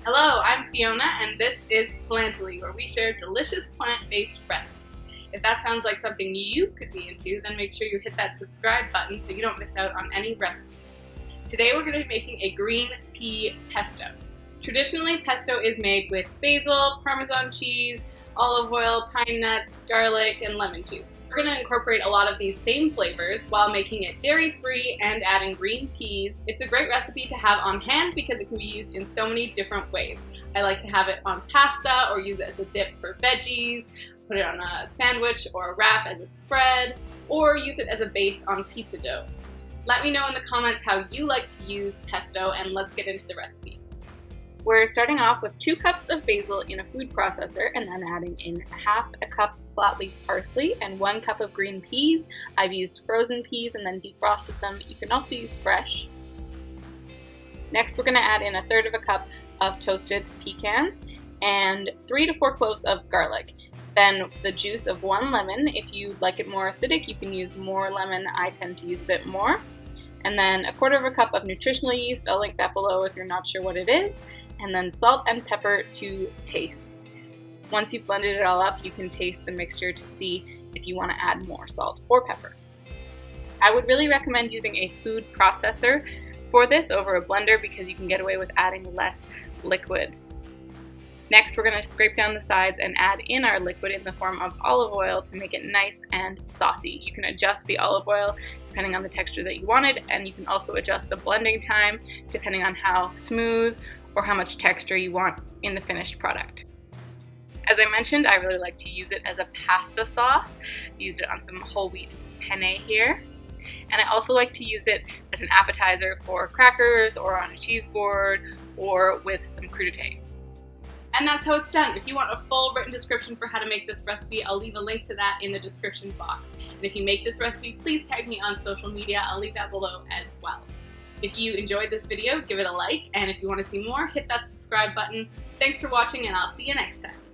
Hello, I'm Fiona, and this is Plantily, where we share delicious plant-based recipes. If that sounds like something you could be into, then make sure you hit that subscribe button so you don't miss out on any recipes. Today we're going to be making a green pea pesto. Traditionally, pesto is made with basil, Parmesan cheese, olive oil, pine nuts, garlic, and lemon juice. We're going to incorporate a lot of these same flavors while making it dairy-free and adding green peas. It's a great recipe to have on hand because it can be used in so many different ways. I like to have it on pasta or use it as a dip for veggies, put it on a sandwich or a wrap as a spread, or use it as a base on pizza dough. Let me know in the comments how you like to use pesto, and let's get into the recipe. We're starting off with 2 cups of basil in a food processor and then adding in half a cup flat leaf parsley and 1 cup of green peas. I've used frozen peas and then defrosted them. You can also use fresh. Next, we're going to add in 1/3 cup of toasted pecans and 3 to 4 cloves of garlic. Then the juice of 1 lemon. If you like it more acidic, you can use more lemon. I tend to use a bit more. And then 1/4 cup of nutritional yeast. I'll link that below if you're not sure what it is. And then salt and pepper to taste. Once you've blended it all up, you can taste the mixture to see if you want to add more salt or pepper. I would really recommend using a food processor for this over a blender because you can get away with adding less liquid. Next, we're going to scrape down the sides and add in our liquid in the form of olive oil to make it nice and saucy. You can adjust the olive oil depending on the texture that you wanted, and you can also adjust the blending time depending on how smooth or how much texture you want in the finished product. As I mentioned, I really like to use it as a pasta sauce. I used it on some whole wheat penne here. And I also like to use it as an appetizer for crackers or on a cheese board or with some crudité. And that's how it's done. If you want a full written description for how to make this recipe, I'll leave a link to that in the description box. And if you make this recipe, please tag me on social media. I'll leave that below as well. If you enjoyed this video, give it a like, and if you want to see more, hit that subscribe button. Thanks for watching, and I'll see you next time.